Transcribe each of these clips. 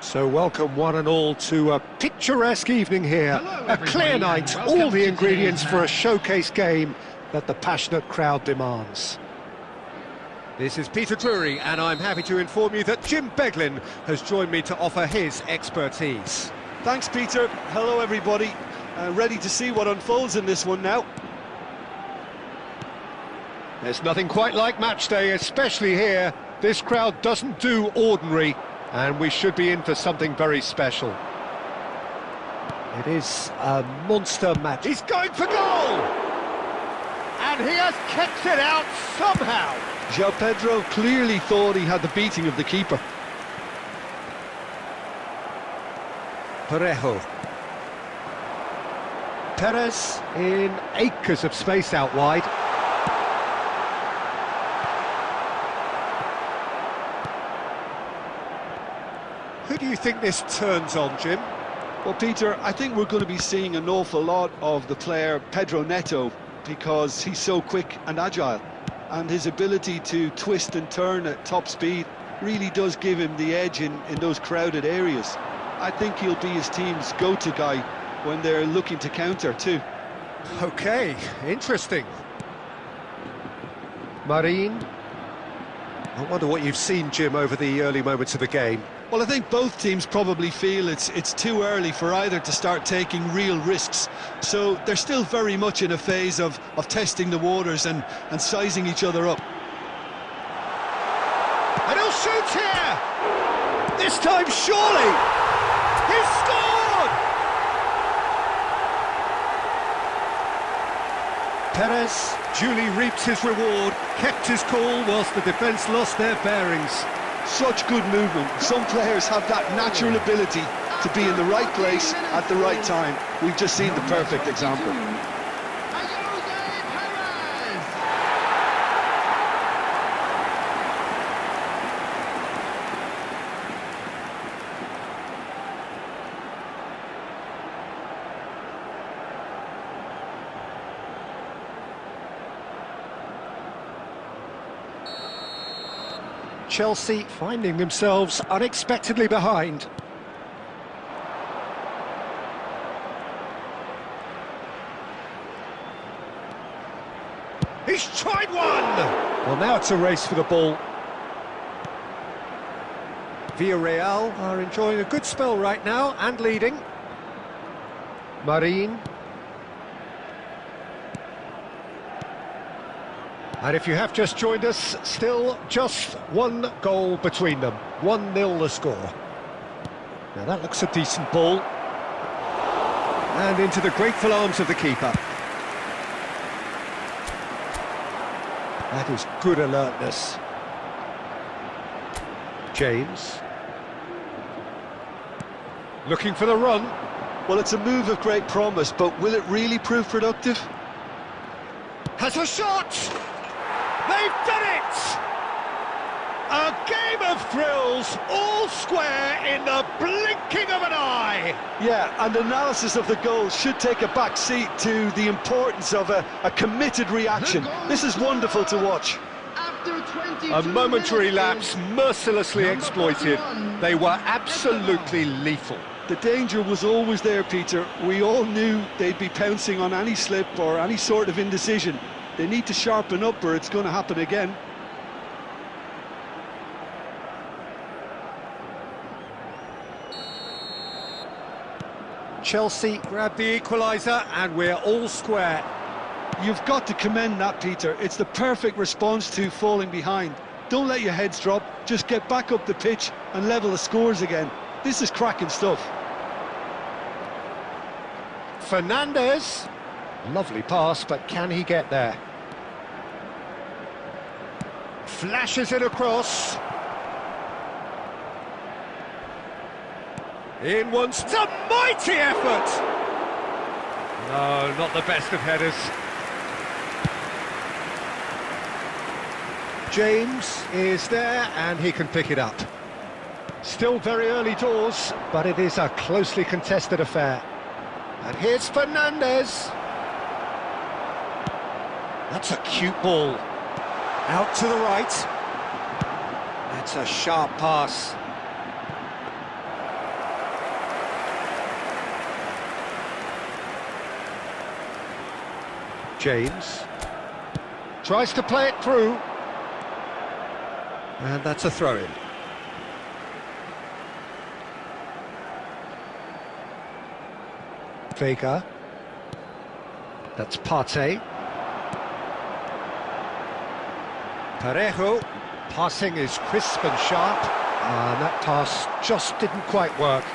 So welcome one and all to a picturesque evening here. A clear night, all the ingredients for a showcase game that the passionate crowd demands. This is Peter Drury, and I'm happy to inform you that Jim Beglin has joined me to offer his expertise. Thanks, Peter. Hello, everybody. Ready to see what unfolds in this one now. There's nothing quite like match day, especially here. This crowd doesn't do ordinary, and we should be in for something very special. It is a monster match. He's going for goal! And he has kept it out somehow. João Pedro clearly thought he had the beating of the keeper. Parejo. Perez in acres of space out wide. Who do you think this turns on, Jim? Well, Peter, I think we're going to be seeing an awful lot of the player Pedro Neto because he's so quick and agile, and his ability to twist and turn at top speed really does give him the edge in those crowded areas. I think he'll be his team's go-to guy when they're looking to counter too. Okay, interesting. Marin. I wonder what you've seen, Jim, over the early moments of the game. Well, I think both teams probably feel it's too early for either to start taking real risks. So they're still very much in a phase of testing the waters and sizing each other up. And he'll shoot here! This time, surely! He's scored! Perez duly reaps his reward, kept his cool whilst the defence lost their bearings. Such good movement. Some players have that natural ability to be in the right place at the right time. We've just seen the perfect example. Chelsea finding themselves unexpectedly behind. He's tried one! Well, now it's a race for the ball. Villarreal are enjoying a good spell right now and leading. Marin. And if you have just joined us, still just one goal between them. 1-0 the score. Now that looks a decent ball. And into the grateful arms of the keeper. That is good alertness. James. Looking for the run. Well, it's a move of great promise, but will it really prove productive? Has a shot! They've done it! A game of thrills, all square in the blinking of an eye! Yeah, and analysis of the goal should take a back seat to the importance of a committed reaction. This is wonderful to watch. A momentary lapse mercilessly exploited. They were absolutely lethal. The danger was always there, Peter. We all knew they'd be pouncing on any slip or any sort of indecision. They need to sharpen up or it's going to happen again. Chelsea grab the equaliser and we're all square. You've got to commend that, Peter. It's the perfect response to falling behind. Don't let your heads drop, just get back up the pitch and level the scores again. This is cracking stuff. Fernandez. Lovely pass, but can he get there? Flashes it across. In once. It's a mighty effort! No, not the best of headers. James is there and he can pick it up. Still very early doors, but it is a closely contested affair. And here's Fernandez. That's a cute ball. Out to the right. That's a sharp pass. James tries to play it through, and that's a throw-in. Vega, that's Partey. Parejo, passing is crisp and sharp, and that pass just didn't quite work.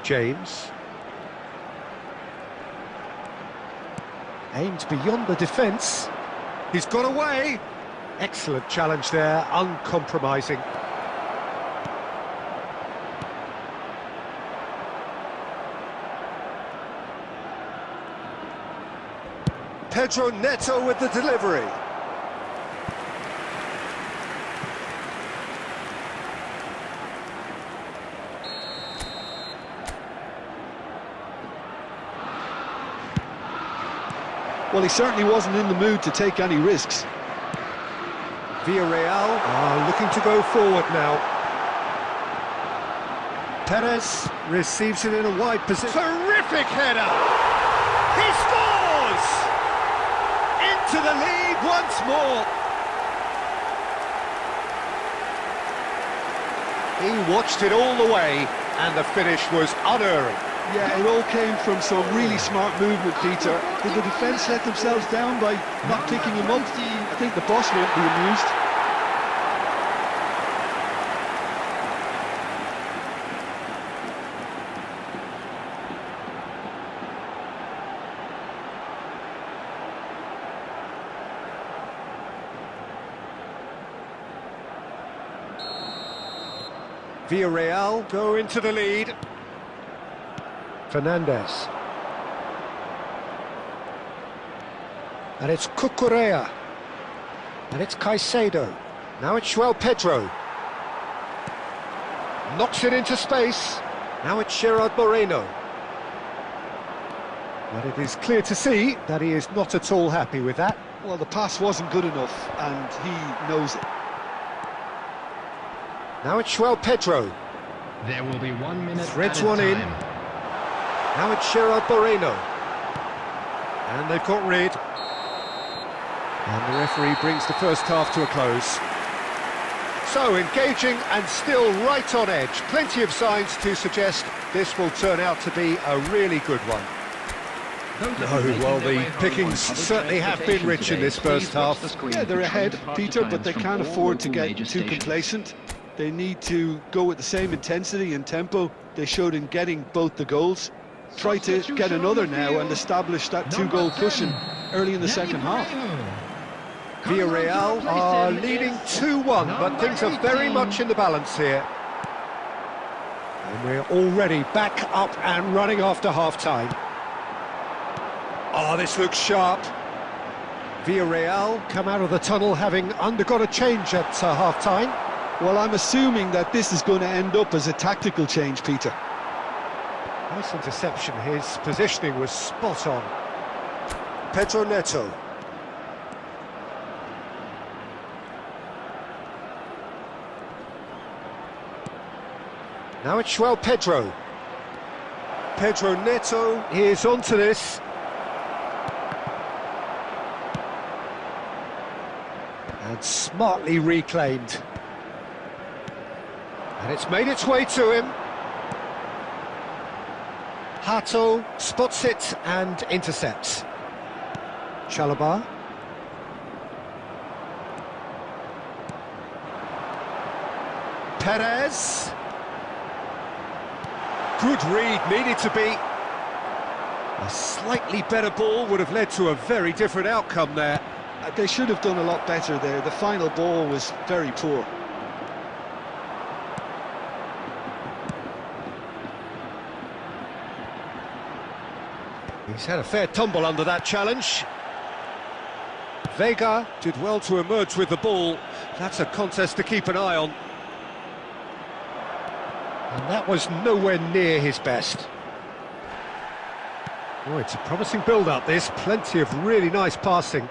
James aimed beyond the defence. He's got away. Excellent challenge there, uncompromising. Pedro Neto with the delivery. Well, he certainly wasn't in the mood to take any risks. Villarreal are looking to go forward now. Perez receives it in a wide position. Terrific header! He scores! Into the lead once more. He watched it all the way, and the finish was unerring. Yeah, it all came from some really smart movement, Peter. Did the defence let themselves down by not picking him up? I think the boss won't be amused. Villarreal go into the lead. Fernandez. And it's Cucurella. And it's Caicedo. Now it's João Pedro. Knocks it into space. Now it's Gerard Moreno. But it is clear to see that he is not at all happy with that. Well, the pass wasn't good enough, and he knows it. Now it's João Pedro. There will be 1 minute. Threads one in. Now it's Gerard Moreno. And they've got rid. And the referee brings the first half to a close. So, engaging and still right on edge. Plenty of signs to suggest this will turn out to be a really good one. Oh, well, the pickings certainly have been rich in this first half. Yeah, they're ahead, Peter, but they can't afford to get too complacent. They need to go with the same intensity and tempo they showed in getting both the goals. Try to get another now and establish that two-goal cushion early in the second half. Villarreal are leading 2-1, but things are very much in the balance here. And we're already back up and running after half-time. Oh, this looks sharp. Villarreal come out of the tunnel having undergone a change at half-time. Well, I'm assuming that this is going to end up as a tactical change, Peter. Nice interception, his positioning was spot on. Pedro Neto. Now it's João Pedro. Pedro Neto is onto this. And smartly reclaimed. And it's made its way to him. Hato spots it and intercepts. Chalobah. Perez. Good read, needed to be. A slightly better ball would have led to a very different outcome there. They should have done a lot better there. The final ball was very poor. He's had a fair tumble under that challenge. Vega did well to emerge with the ball. That's a contest to keep an eye on. And that was nowhere near his best. Oh, it's a promising build-up, this. Plenty of really nice passing.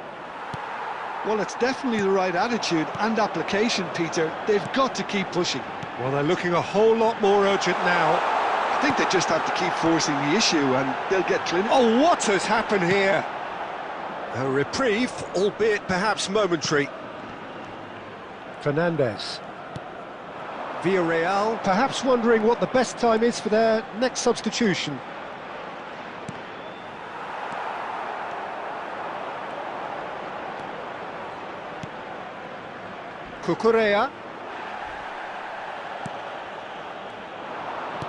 Well, it's definitely the right attitude and application, Peter. They've got to keep pushing. Well, they're looking a whole lot more urgent now. I think they just have to keep forcing the issue and they'll get clinical. Oh, what has happened here? A reprieve, albeit perhaps momentary. Fernandez. Villarreal, perhaps wondering what the best time is for their next substitution. Cucurella.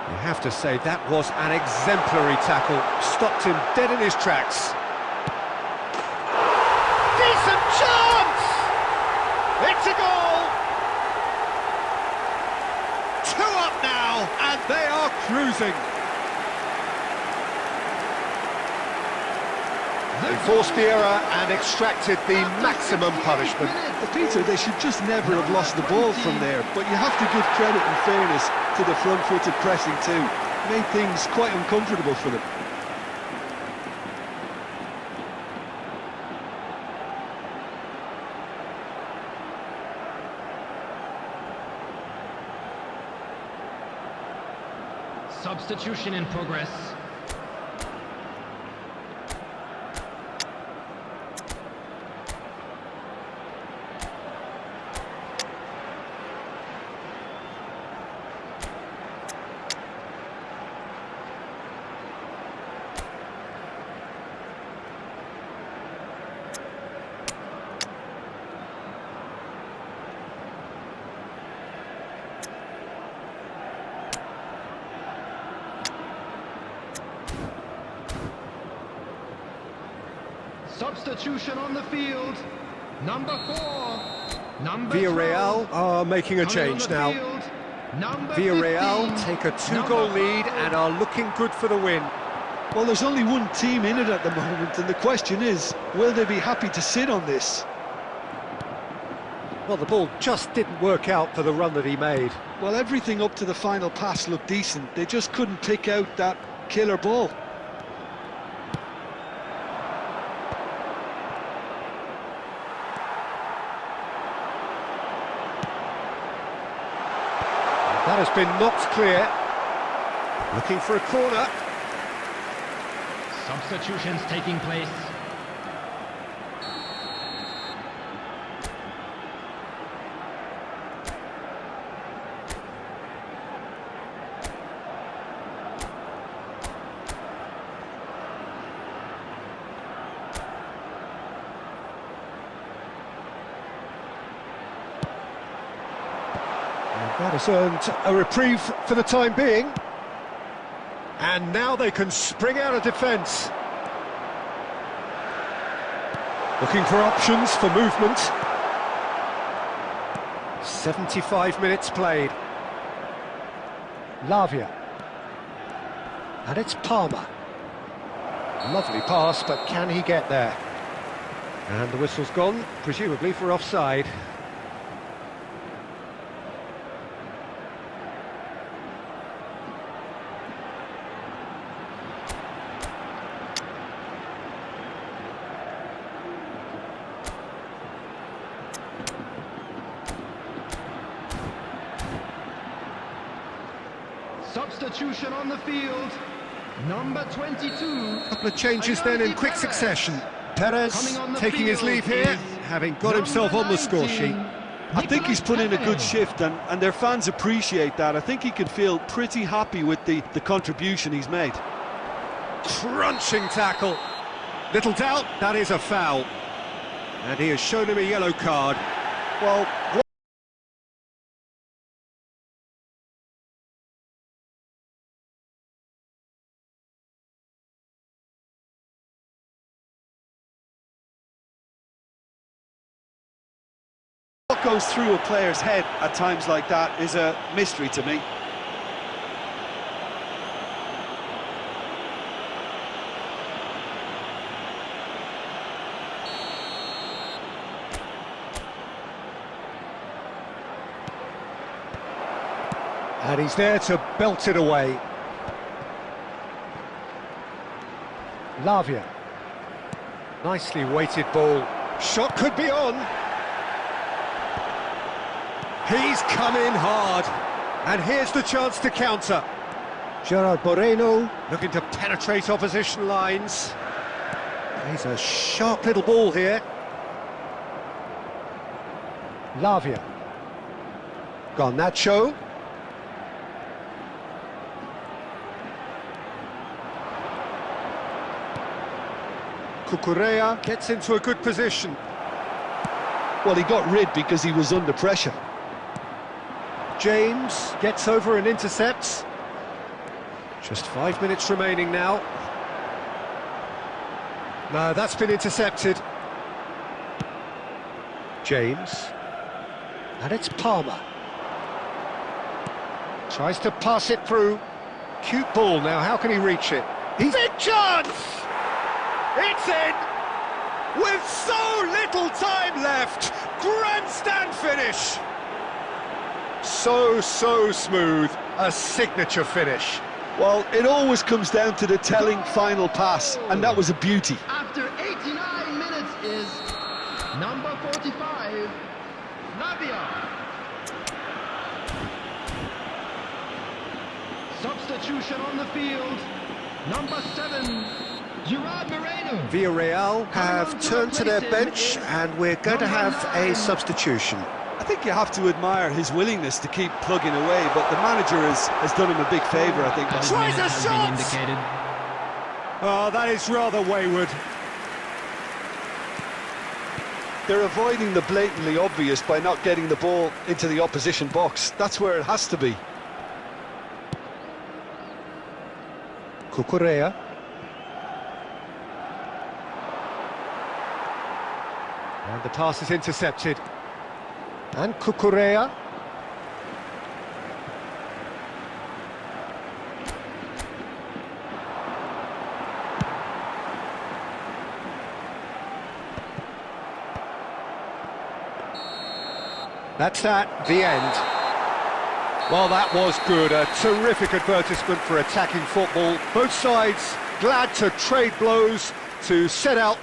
You have to say that was an exemplary tackle. Stopped him dead in his tracks. Decent chance! It's a goal! 2 up now, and they are cruising. They forced the error and extracted the maximum punishment. But Peter, they should just never have lost the ball from there, but you have to give credit and fairness to the front-footed pressing too. Made things quite uncomfortable for them. Substitution in progress. Substitution on the field. Number 4. Number Villarreal 12. are making a Coming change on the now. field, number Villarreal 15. take a 2-goal Number lead 5. and are looking good for the win. Well, there's only one team in it at the moment, and the question is, will they be happy to sit on this? Well, the ball just didn't work out for the run that he made. Well, everything up to the final pass looked decent. They just couldn't pick out that killer ball. That has been knocked clear. Looking for a corner. Substitutions taking place. That has earned a reprieve for the time being. And now they can spring out of defence. Looking for options for movement. 75 minutes played. Lavia. And it's Palmer. Lovely pass, but can he get there? And the whistle's gone, presumably for offside. Substitution on the field. Number 22. A couple of changes then in quick succession. Perez taking his leave here, having got himself on the score sheet. I think he's put in a good shift, and their fans appreciate that. I think he can feel pretty happy with the contribution he's made. Crunching tackle. Little doubt, that is a foul. And he has shown him a yellow card. Well, what goes through a player's head at times like that is a mystery to me. and he's there to belt it away. Lavia. Nicely weighted ball. Shot could be on. He's come in hard. And here's the chance to counter. Gerard Moreno looking to penetrate opposition lines. He's a sharp little ball here. Lavia. Garnacho. Cucurella gets into a good position. Well, he got rid because he was under pressure. James gets over and intercepts. Just 5 minutes remaining now. No, that's been intercepted. James. And it's Palmer. Tries to pass it through. Cute ball now, how can he reach it? He's big chance! It's in! With so little time left! Grandstand finish! So smooth. A signature finish. Well, it always comes down to the telling final pass, and that was a beauty. After 89 minutes is number 45, Lavia. Substitution on the field, number 7, Gerard Moreno. Villarreal have turned to their bench, and we're going to have a substitution. I think you have to admire his willingness to keep plugging away, but the manager has done him a big favour, I think. Tries a shot! Oh, that is rather wayward. They're avoiding the blatantly obvious by not getting the ball into the opposition box. That's where it has to be. Cucurella. And the pass is intercepted. And Cucurella. That's that, the end. Well, that was good. A terrific advertisement for attacking football. Both sides glad to trade blows, to set out